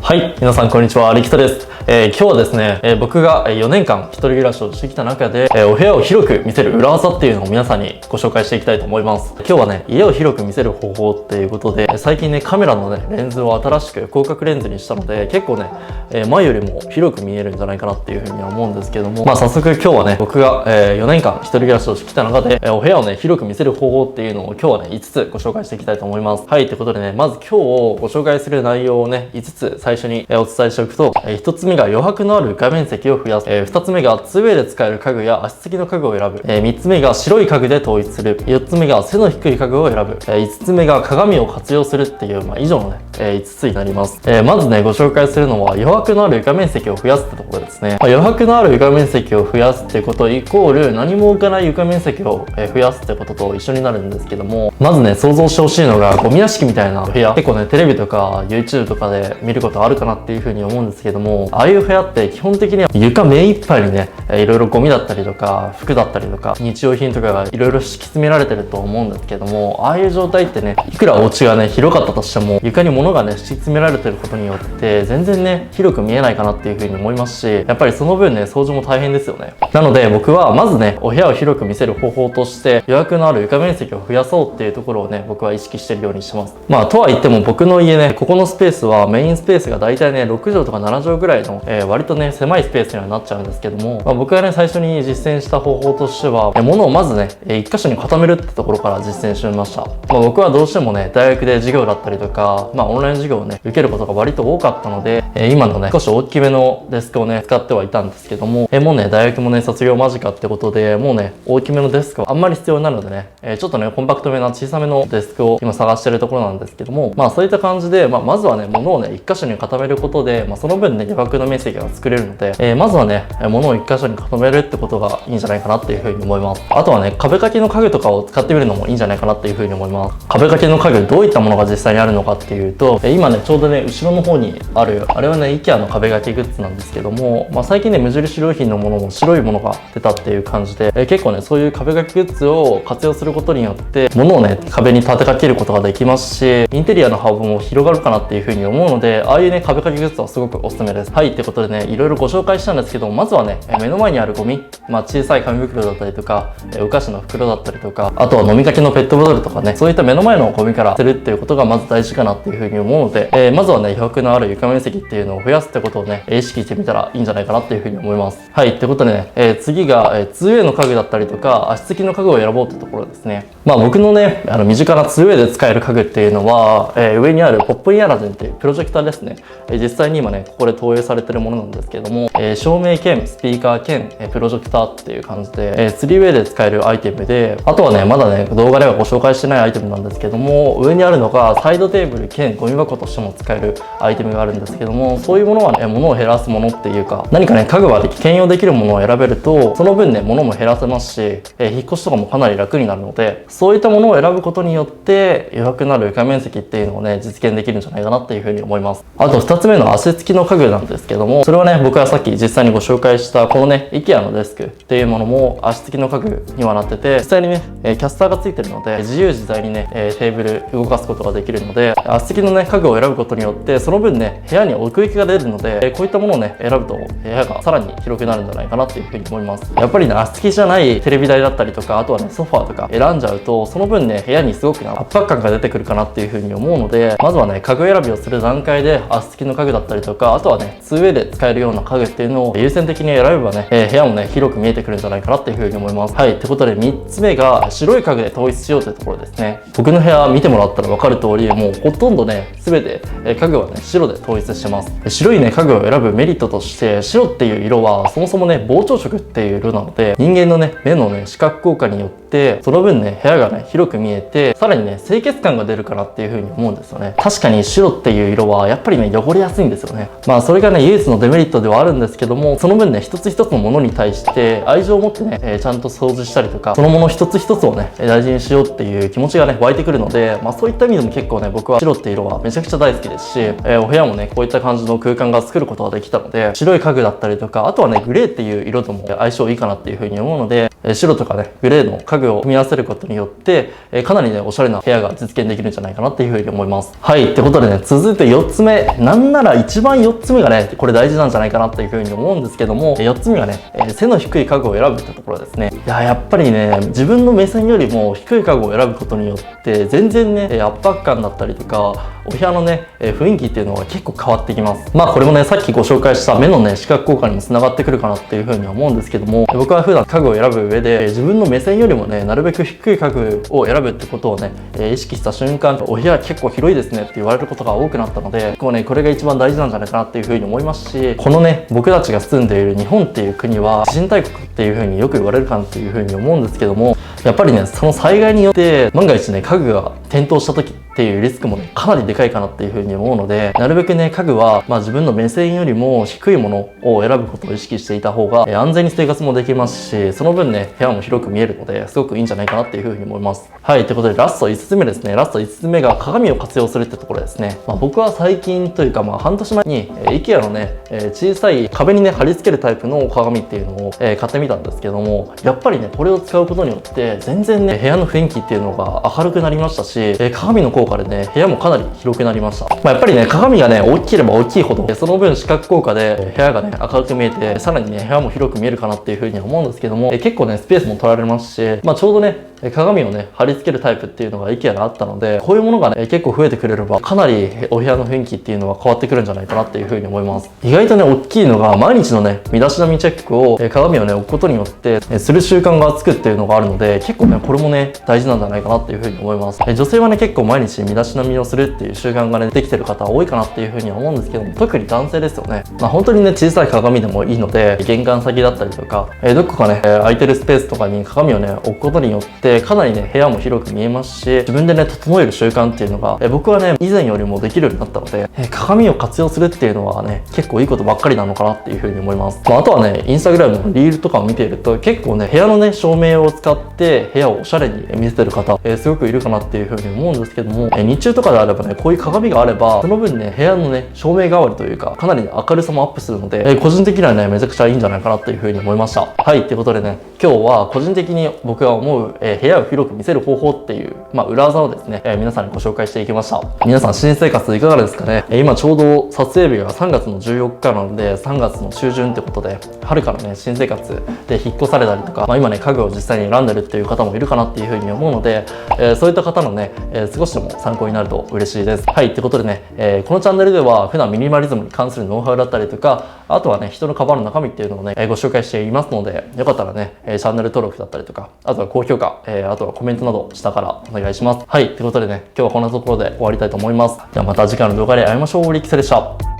はい、皆さんこんにちは、リキタです。今日はですね、僕が4年間一人暮らしをしてきた中で、お部屋を広く見せる裏技っていうのを皆さんにご紹介していきたいと思います。今日はね、家を広く見せる方法っていうことで、最近ね、カメラのね、レンズを新しく広角レンズにしたので、結構ね、前よりも広く見えるんじゃないかなっていうふうには思うんですけども、早速今日はね、僕が4年間一人暮らしをしてきた中で、お部屋をね、広く見せる方法っていうのを今日はね、5つご紹介していきたいと思います。はい、ということでね、まず今日ご紹介する内容をね、5つ最初にお伝えしておくと、1つ目が余白のある画面積を増やす、2つ目が 2way で使える家具や足つきの家具を選ぶ、3つ目が白い家具で統一する、4つ目が背の低い家具を選ぶ、5つ目が鏡を活用するっていう、以上のね、5つになります。まずね、ご紹介するのは余白のある画面積を増やすってところですね。余白のある床面積を増やすってことイコール何も置かない床面積を増やすってことと一緒になるんですけども、まずね、想像してほしいのがゴミ屋敷みたいな部屋、結構ね、テレビとか YouTube とかで見ることあるかなっていうふうに思うんですけども、ああいう部屋って基本的には床目いっぱいにね、いろいろゴミだったりとか服だったりとか日用品とかがいろいろ敷き詰められてると思うんですけども、ああいう状態ってね、いくらお家がね広かったとしても床に物がね敷き詰められてることによって全然ね広く見えないかなっていうふうに思いますし、やっぱりその分ね掃除も大変ですよね。なので僕はまずね、お部屋を広く見せる方法として余白のある床面積を増やそうっていうところをね、僕は意識してるようにしてます。とは言っても僕の家ね、ここのスペースはメインスペースが大体ね6畳とか7畳ぐらいの、割とね狭いスペースにはなっちゃうんですけども、僕がね最初に実践した方法としては、物をまずね1箇所に固めるってところから実践してみました。僕はどうしてもね大学で授業だったりとか、オンライン授業をね受けることが割と多かったので、今のね少し大きめのデスクをね使ってはいたんですけども、もうね大学もね卒業間近ってことで、もうね大きめのデスクはあんまり必要になるのでね、ちょっとねコンパクトめな小さめのデスクを今探してるところなんですけども、そういった感じで、まずはね物をね1箇所に固めることで、その分ね余白の面積が作れるので、まずはね物を1箇所に固めるってことがいいんじゃないかなっていうふうに思います。あとはね壁掛けの家具とかを使ってみるのもいいんじゃないかなっていうふうに思います。壁掛けの家具どういったものが実際にあるのかっていうと、今ねちょうどね後ろの方にあるあれはね IKEA の壁掛けグッズなんですけども、最近ね無印良品のものも白いものが出たっていう感じで、結構ねそういう壁掛けグッズを活用することによって物をね壁に立てかけることができますし、インテリアの幅も広がるかなっていうふうに思うので、ああいうね壁掛けグッズはすごくおすすめです。はい、ってことでねいろいろご紹介したんですけど、まずはね目の前にあるゴミ、小さい紙袋だったりとかお菓子の袋だったりとか、あとは飲みかけのペットボトルとかね、そういった目の前のゴミから捨てるっていうことがまず大事かなっていうふうに思うので、まずはね余白のある床面積っていうのを増やすってことをね意識してみたらいいんじゃないかなっていうふうに思います。はい、ってことでね、次が、2way の家具だったりとか足つきの家具を選ぼうってところですね。僕のね身近な 2way で使える家具っていうのは、上にあるポップインアラジンっていうプロジェクターですね。実際に今ねここで投影されてるものなんですけども、照明兼スピーカー兼プロジェクターっていう感じで、3way で使えるアイテムで、あとはねまだね動画ではご紹介してないアイテムなんですけども、上にあるのがサイドテーブル兼ゴミ箱としても使えるアイテムがあるんですけども、そういうものはね物を減らすものっていうか、何かね家具は兼用できるものを選べるとその分ね物も減らせますし、引っ越しとかもかなり楽になるので、そういったものを選ぶことによって余白のある床面積っていうのをね実現できるんじゃないかなっていうふうに思います。あと2つ目の足つきの家具なんですけども、それはね僕はさっき実際にご紹介したこのね IKEA のデスクっていうものも足つきの家具にはなってて、実際にねキャスターがついてるので自由自在にねテーブル動かすことができるので、足つきのね家具を選ぶことによってその分ね部屋に奥行きが出るので、こういったものをね選ぶと部屋がさらに広くなるんじゃないかなっていうふうに思います。やっぱりね足つきじゃないテレビ台だったりとか、あとはねソファーとか選んじゃうとその分ね部屋にすごく圧迫感が出てくるかなっていうふうに思うので、まずはね家具選びをする段階で足つきの家具だったりとか、あとはね 2way で使えるような家具っていうのを優先的に選べばね、部屋もね広く見えてくるんじゃないかなっていうふうに思います。はい、ってことで3つ目が白い家具で統一しようというところですね。僕の部屋見てもらったら分かる通り、もうほとんどね全て家具はね白で統一してます。白いね家具を選ぶメリットとして、白っていう色はそもそもね膨張色っていう色なので、人間のね目のね視覚効果によってその分ね部屋がね広く見えて、さらにね清潔感が出るかなっていうふうに思うんですよね。確かに白っていう色はやっぱりね汚れやすいんですよね。それがね唯一のデメリットではあるんですけども、その分ね一つ一つのものに対して愛情を持ってね、ちゃんと掃除したりとか、そのもの一つ一つをね大事にしようっていう気持ちがね湧いてくるので、そういった意味でも結構ね僕は白っていう色はめちゃくちゃ大好きですし、お部屋もねこういった感じの空間が作ることができたので、白い家具だったりとか、あとはね、グレーっていう色とも相性いいかなっていう風に思うので、白とかね、グレーの家具を組み合わせることによって、かなりね、おしゃれな部屋が実現できるんじゃないかなっていう風に思います。はい、ってことでね、続いて4つ目。なんなら一番4つ目がね、これ大事なんじゃないかなっていう風に思うんですけども、4つ目がね、背の低い家具を選ぶってところですね。いや、やっぱりね、自分の目線よりも低い家具を選ぶことによって、全然ね、圧迫感だったりとか、お部屋のね、雰囲気っていうのが結構変わってきます。まあこれもね、さっきご紹介した目のね、視覚効果にも繋がってくるかなっていう風には思うんですけども、僕は普段家具を選ぶ上で、自分の目線よりもね、なるべく低い家具を選ぶってことをね、意識した瞬間、お部屋結構広いですねって言われることが多くなったので、これが一番大事なんじゃないかなっていう風に思いますし、このね、僕たちが住んでいる日本っていう国は、地震大国っていう風によく言われるかなっていう風に思うんですけども、やっぱりね、その災害によって、万が一ね、家具が転倒した時っていうリスクもね、かなりでかいかなっていう風に思うので、なるべくね、家具は、自分の目線よりも低いものを選ぶことを意識していた方が、安全に生活もできますし、その分ね、部屋も広く見えるので、すごくいいんじゃないかなっていう風に思います。はい、ということで、ラスト5つ目ですね。ラスト5つ目が鏡を活用するってところですね。僕は最近というか、半年前に、IKEA のね、小さい壁にね、貼り付けるタイプの鏡っていうのを、買ってみたんですけども、やっぱりね、これを使うことによって、全然ね、部屋の雰囲気っていうのが明るくなりましたし、鏡の効果でね、部屋もかなり広くなりました。やっぱりね、鏡がね、大きければ大きいほど、その分視覚効果で部屋がね、明るく見えて、さらにね、部屋も広く見えるかなっていう風には思うんですけども、結構ね、スペースも取られますし、ちょうどね、鏡をね、貼り付けるタイプっていうのが IKEA であったので、こういうものがね、結構増えてくれれば、かなりお部屋の雰囲気っていうのは変わってくるんじゃないかなっていう風に思います。意外とね、大きいのが、毎日のね、身だしなみチェックを、鏡をね、置くことによって、する習慣がつくっていうのがあるので、結構ね、これもね、大事なんじゃないかなっていう風に思います。女性はね、結構毎日身だしなみをするっていう習慣がね、できてる方多いかなっていう風には思うんですけども、特に男性ですよね。本当にね、小さい鏡でもいいので、玄関先だったりとか、どこかね、空いてるスペースとかに鏡をね、置くことによって、かなりね、部屋も広く見えますし、自分でね、整える習慣っていうのが、僕はね、以前よりもできるようになったので、鏡を活用するっていうのはね、結構いいことばっかりなのかなっていう風に思います。あとはね、インスタグラムのリールとかを見ていると、結構ね、部屋のね、照明を使って部屋をおしゃれに見せてる方、すごくいるかなっていう風に思うんですけども、日中とかであればね、こういう鏡があれば、その分ね、部屋のね、照明代わりというか、かなり明るさもアップするので、個人的にはね、めちゃくちゃいいんじゃないかなっていう風に思いました。はい、ということでね、今日は個人的に僕が思う、部屋を広く見せる方法っていう、裏技をですね、皆さんにご紹介していきました。皆さん新生活いかがですかね。今ちょうど撮影日が3月の14日なので、3月の中旬ってことで、春からね、新生活で引っ越されたりとか、今ね、家具を実際に選んでるっていう方もいるかなっていう風に思うので、そういった方のね、少しでも参考になると嬉しいです。はい、ってことでね、このチャンネルでは普段ミニマリズムに関するノウハウだったりとか、あとはね、人のカバンの中身っていうのをね、ご紹介していますので、よかったらね、チャンネル登録だったりとか、あとは高評価、あとはコメントなど下からお願いします。はい、ってことでね、今日はこんなところで終わりたいと思います。ではまた次回の動画で会いましょう。リキセでした。